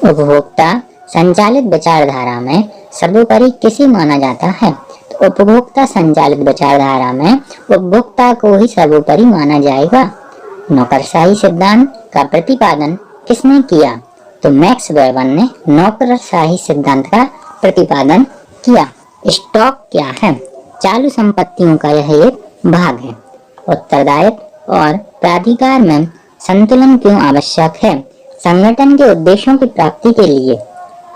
उपभोक्ता संचालित विचारधारा में सर्वोपरि किसे माना जाता है? तो उपभोक्ता संचालित विचारधारा में उपभोक्ता को ही सर्वोपरि माना जाएगा। नौकरशाही सिद्धांत का प्रतिपादन किसने किया? तो मैक्स वेबर ने नौकरशाही सिद्धांत का प्रतिपादन किया। स्टॉक क्या है? चालू संपत्तियों का यह एक भाग है। उत्तरदायित्व और प्राधिकार में संतुलन क्यों आवश्यक है? संगठन के उद्देश्यों की प्राप्ति के लिए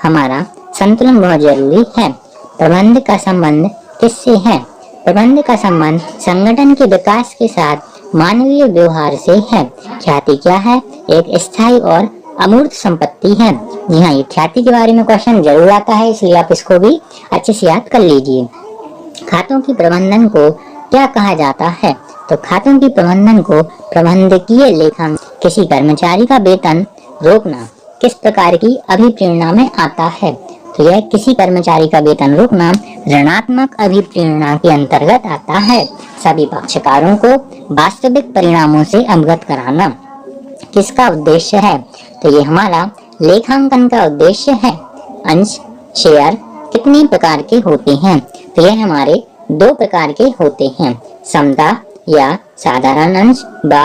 हमारा संतुलन बहुत जरूरी है। प्रबंध का संबंध किससे है? प्रबंध का संबंध संगठन के विकास के साथ मानवीय व्यवहार से है। ख्याति क्या है? एक स्थायी और अमूर्त संपत्ति है। जी हाँ, ये ख्याति के बारे में क्वेश्चन जरूर आता है, इसलिए आप इसको भी अच्छे से याद कर लीजिए। खातों की प्रबंधन को क्या कहा जाता है? तो खातों की प्रबंधन को प्रबंधकीय लेखन। किसी कर्मचारी का वेतन रोकना किस प्रकार की अभिप्रेरणा में आता है? तो यह किसी कर्मचारी का वेतन रोकना ऋणात्मक अभिप्रेरणा के अंतर्गत आता है। सभी पक्षकारों को वास्तविक परिणामों से अवगत कराना किसका उद्देश्य है? तो ये हमारा लेखांकन का उद्देश्य है। अंश शेयर कितने प्रकार के होते हैं? तो यह हमारे 2 प्रकार के होते हैं, समता या साधारण अंश व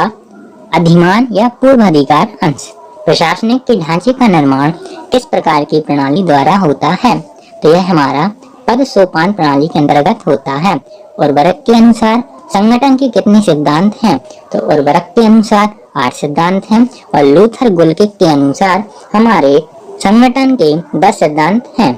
अधिमान या पूर्वाधिकार अंश। प्रशासनिक के ढांचे का निर्माण किस प्रकार की प्रणाली द्वारा होता है? तो यह हमारा पद सोपान प्रणाली के अंतर्गत होता है। उर्वरक के अनुसार संगठन के कितने सिद्धांत हैं? तो उर्वरक के अनुसार 8 सिद्धांत हैं और लूथर गुल्किक के अनुसार हमारे संगठन के 10 सिद्धांत हैं।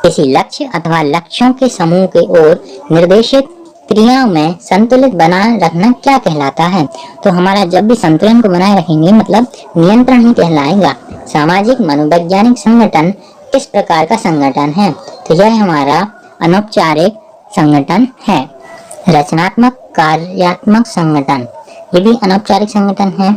किसी लक्ष्य अथवा लक्ष्यों के समूह के ओर निर्देशित क्रियाओं में संतुलित बनाए रखना क्या कहलाता है? तो हमारा जब भी संतुलन को बनाए रखेंगे मतलब नियंत्रण ही कहलाएगा। सामाजिक मनोवैज्ञानिक संगठन किस प्रकार का संगठन है? तो यह हमारा अनौपचारिक संगठन है। रचनात्मक कार्यात्मक संगठन ये भी अनौपचारिक संगठन है।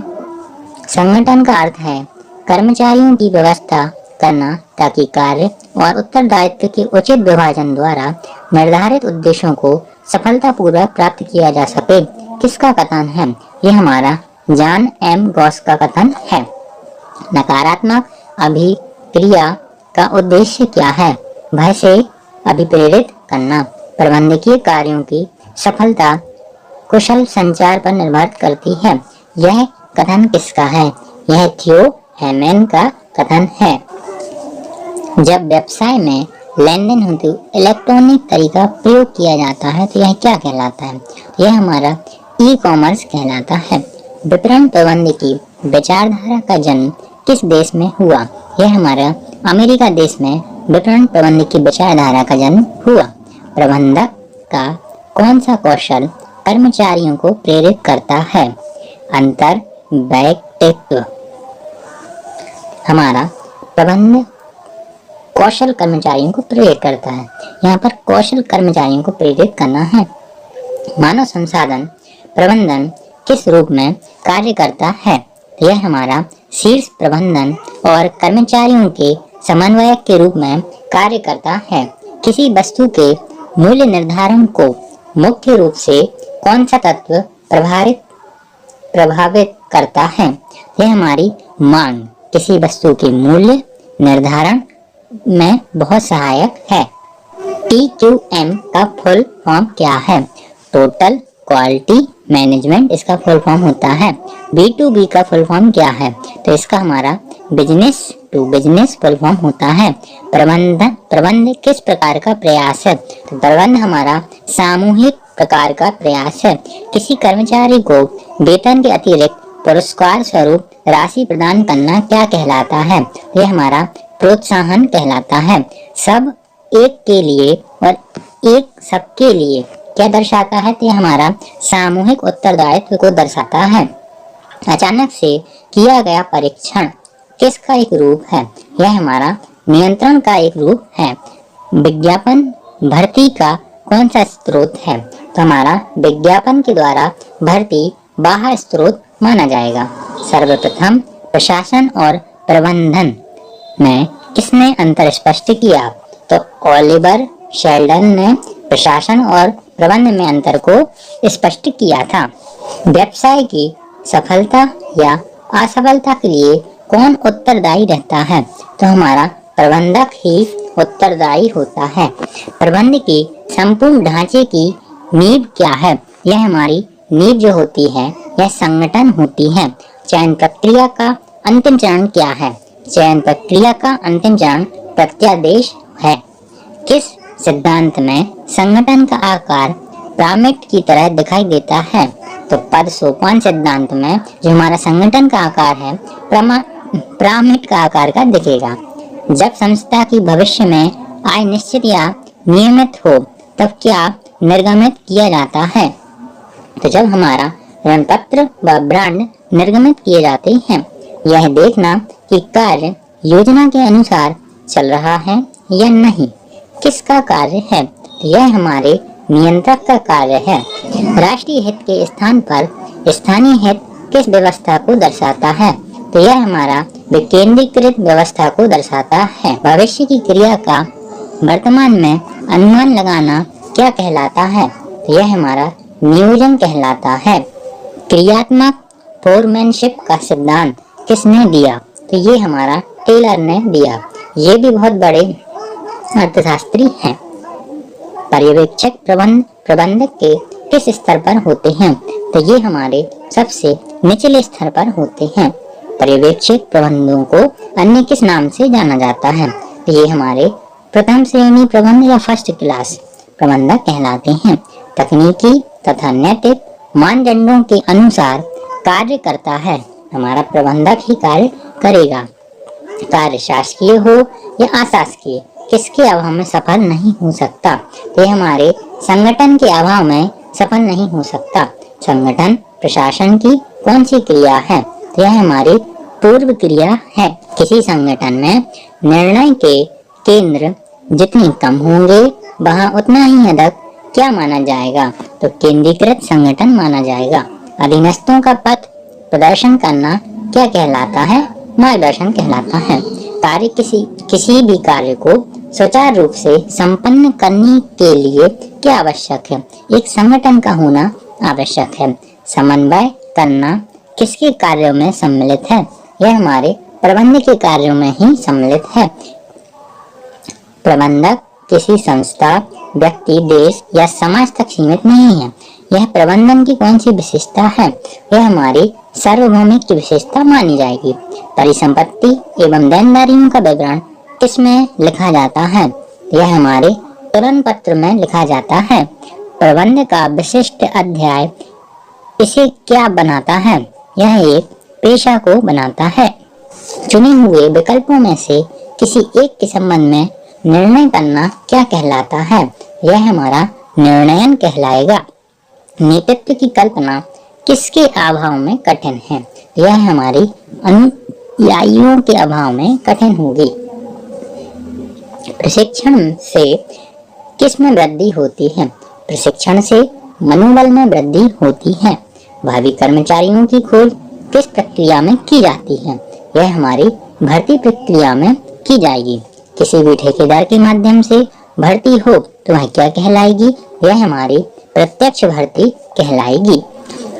संगठन का अर्थ है कर्मचारियों की व्यवस्था करना ताकि कार्य और उत्तरदायित्व के उचित विभाजन द्वारा निर्धारित उद्देश्यों को सफलतापूर्वक प्राप्त किया जा सके। किसका कथन है? यह हमारा जॉन एम गॉस का कथन है। नकारात्मक अभिक्रिया का उद्देश्य क्या है? भय से अभिप्रेरित करना। प्रबंधकीय कार्यों की सफलता कुशल संचार पर निर्भर करती है। यह कथन किसका है? यह थियो हेमन का कथन है। जब व्यवसाय में लेन देन हेतु इलेक्ट्रॉनिक तरीका प्रयोग किया जाता है तो यह क्या कहलाता है? यह हमारा ई कॉमर्स कहलाता है। विपणन प्रबंध की विचारधारा का जन्म किस देश में हुआ? यह हमारा अमेरिका देश में विपणन प्रबंध की विचारधारा का जन्म हुआ। प्रबंधक का कौन सा कौशल कर्मचारियों को प्रेरित करता है? अंतर वैयक्तित्व। हमारा प्रबंध कौशल कर्मचारियों को प्रेरित करता है। यहाँ पर कौशल कर्मचारियों को प्रेरित करना है। मानव संसाधन प्रबंधन किस रूप में कार्य करता है? यह हमारा शीर्ष प्रबंधन और कर्मचारियों के समन्वयक के रूप में कार्य करता है। किसी वस्तु के मूल्य निर्धारण को मुख्य रूप से कौन सा तत्व प्रभावित करता है? यह हमारी मांग किसी वस्तु के मूल्य निर्धारण में बहुत सहायक है। TQM का फुल फॉर्म क्या है? टोटल क्वालिटी मैनेजमेंट इसका फुल फॉर्म होता है। B2B का फुल फॉर्म क्या है? तो इसका हमारा business to business full form होता है। प्रबंध किस प्रकार का प्रयास है? तो प्रबंध हमारा सामूहिक प्रकार का प्रयास है। किसी कर्मचारी को वेतन के अतिरिक्त पुरस्कार स्वरूप राशि प्रदान करना क्या कहलाता है? यह हमारा प्रोत्साहन कहलाता है। सब एक के लिए और एक सबके लिए क्या दर्शाता है? तो यह हमारा सामूहिक उत्तरदायित्व को दर्शाता है। अचानक से किया गया परीक्षण किसका एक रूप है? यह हमारा नियंत्रण का एक रूप है। विज्ञापन भर्ती का कौन सा स्रोत है? तो हमारा विज्ञापन के द्वारा भर्ती बाह्य स्रोत माना जाएगा। सर्वप्रथम प्रशासन और प्रबंधन में किसने अंतर स्पष्ट किया? तो ओलिवर शेल्डन ने प्रशासन और प्रबंध में अंतर को स्पष्ट किया था। व्यवसाय की सफलता या असफलता के लिए कौन उत्तरदायी रहता है? तो हमारा प्रबंधक ही उत्तरदायी होता है। प्रबंध के संपूर्ण ढांचे की नींव क्या है? यह हमारी नींव जो होती है यह संगठन होती है। चयन प्रक्रिया का अंतिम चरण क्या है? चयन प्रक्रिया का अंतिम चरण प्रत्यादेश है। किस सिद्धांत में संगठन का आकार पिरामिड की तरह दिखाई देता है? तो पद सोपान सिद्धांत में जो हमारा संगठन का आकार है पिरामिड का आकार का दिखेगा। जब संस्था की भविष्य में आय निश्चित या नियमित हो तब क्या निर्गमित किया जाता है? तो जब हमारा ऋण पत्र व ब्रांड निर्गमित किए जाते हैं। यह देखना कि कार्य योजना के अनुसार चल रहा है या नहीं। किसका कार्य है? तो यह हमारे नियंत्रक का कार्य है। राष्ट्रीय हित के स्थान पर स्थानीय हित किस व्यवस्था को दर्शाता है? तो यह हमारा विकेंद्रीकृत व्यवस्था को दर्शाता है। भविष्य की क्रिया का वर्तमान में अनुमान लगाना क्या कहलाता है? तो यह हमारा नियोजन कहलाता है। क्रियात्मक फोरमैनशिप का सिद्धांत किसने दिया? तो ये हमारा टेलर ने दिया। ये भी बहुत बड़े अर्थशास्त्री हैं। पर्यवेक्षक प्रबंधक के किस स्तर पर होते हैं? तो ये हमारे सबसे निचले स्तर पर होते हैं। पर्यवेक्षक प्रबंधकों को अन्य किस नाम से जाना जाता है? तो ये हमारे प्रथम श्रेणी प्रबंध या फर्स्ट क्लास प्रबंधक कहलाते हैं। तकनीकी तथा नैतिक मानदंडों के अनुसार कार्य करता है। हमारा प्रबंधक ही कार्य करेगा। कार्य शासकीय हो या अशासकीय किसके अभाव में सफल नहीं हो सकता? तो हमारे संगठन के अभाव में सफल नहीं हो सकता। संगठन प्रशासन की कौन सी क्रिया है? तो यह हमारी पूर्व क्रिया है। किसी संगठन में निर्णय के केंद्र जितने कम होंगे वहाँ उतना ही अधिक क्या माना जाएगा? तो केंद्रीकृत संगठन माना जाएगा। अधीनस्थों का पथ प्रदर्शन करना क्या कहलाता है? मार्गदर्शन कहलाता है। कार्य किसी भी कार्य को सुचारू रूप से संपन्न करने के लिए क्या आवश्यक है? एक संगठन का होना आवश्यक है। समन्वय करना किसके कार्यों में सम्मिलित है? यह हमारे प्रबंधक के कार्यों में ही सम्मिलित है। प्रबंधक किसी संस्था, व्यक्ति, देश या समाज तक सीमित नहीं है। यह प्रबंधन की कौन सी विशेषता है? यह हमारी सार्वभौमिक विशेषता मानी जाएगी। परिसंपत्ति एवं देनदारियों का विवरण किसमें लिखा जाता है? यह हमारे तुलन पत्र में लिखा जाता है। प्रबंध का विशिष्ट अध्याय इसे क्या बनाता है? यह एक पेशा को बनाता है। चुने हुए विकल्पों में से किसी एक के संबंध में निर्णय करना क्या कहलाता है? यह हमारा निर्णयन कहलाएगा। नेतृत्व की कल्पना किसके अभाव में कठिन है? यह हमारी अनुयायियों के अभाव में कठिन होगी। प्रशिक्षण से किस में वृद्धि होती है? प्रशिक्षण से मनोबल में वृद्धि होती है। भावी कर्मचारियों की खोज किस प्रक्रिया में की जाती है? यह हमारी भर्ती प्रक्रिया में की जाएगी। किसी भी ठेकेदार के माध्यम से भर्ती हो तो वह क्या कहलाएगी? यह हमारी प्रत्यक्ष भर्ती कहलाएगी।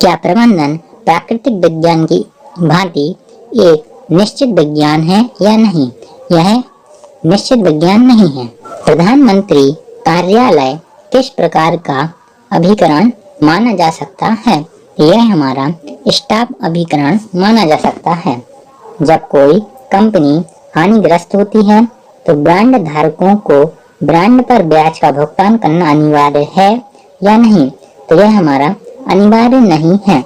क्या प्रबंधन प्राकृतिक विज्ञान की भांति एक निश्चित विज्ञान है या नहीं? यह निश्चित विज्ञान नहीं है। प्रधानमंत्री कार्यालय किस प्रकार का अभिकरण माना जा सकता है? यह हमारा स्टाफ अभिकरण माना जा सकता है। जब कोई कंपनी हानिग्रस्त होती है तो ब्रांड धारकों को ब्रांड पर ब्याज का भुगतान करना अनिवार्य है या नहीं? तो यह हमारा अनिवार्य नहीं है।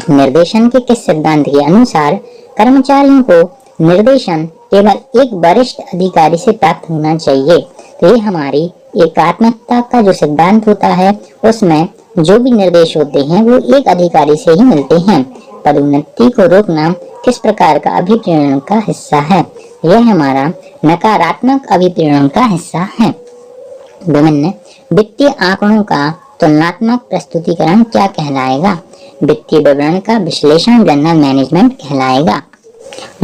निर्देशन के किस सिद्धांत के अनुसार कर्मचारियों को निर्देशन केवल एक वरिष्ठ अधिकारी से प्राप्त होना चाहिए? तो ये हमारी एकात्मकता का जो सिद्धांत होता है उसमें जो भी निर्देश होते हैं वो एक अधिकारी से ही मिलते हैं। पदोन्नति को रोकना किस प्रकार का अभिप्रेरण का हिस्सा है? यह हमारा नकारात्मक अभिप्रेरण का हिस्सा है। विभिन्न वित्तीय आंकड़ों का तुलनात्मक प्रस्तुतिकरण क्या कहलाएगा? वित्तीय विवरण का विश्लेषण जनरल मैनेजमेंट कहलाएगा।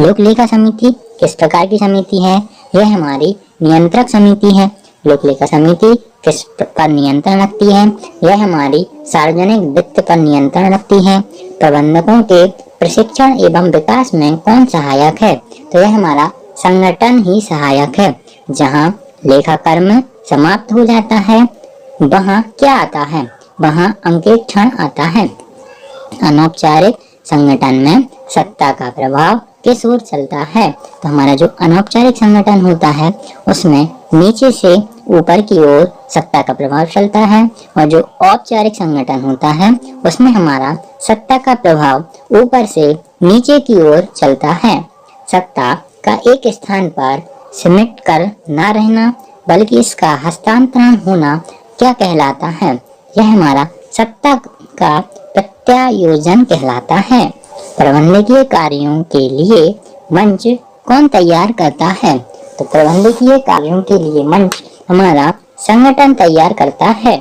लोक लेखा समिति किस प्रकार की समिति है? यह हमारी नियंत्रक समिति है। लोक लेखा समिति किस पर नियंत्रण रखती है? यह हमारी सार्वजनिक वित्त पर नियंत्रण रखती है। प्रबंधकों के प्रशिक्षण एवं विकास में कौन सहायक है? तो यह हमारा संगठन ही सहायक है। जहाँ लेखा कर्म समाप्त हो जाता है वहाँ क्या आता है? वहाँ अंकेक्षण आता है। अनौपचारिक संगठन में सत्ता का प्रभाव किस ओर चलता है? तो हमारा जो अनौपचारिक संगठन होता है उसमें नीचे से ऊपर की ओर सत्ता का प्रभाव चलता है, और जो औपचारिक संगठन होता है उसमें हमारा सत्ता का प्रभाव ऊपर से नीचे की ओर चलता है। सत्ता का एक स्थान पर सिमट कर न रहना बल्कि इसका हस्तांतरण होना क्या कहलाता है? यह हमारा सत्ता का प्रत्यायोजन कहलाता है। प्रबंधकीय कार्यों के लिए मंच कौन तैयार करता है? तो प्रबंधकीय कार्यों के लिए मंच हमारा संगठन तैयार करता है।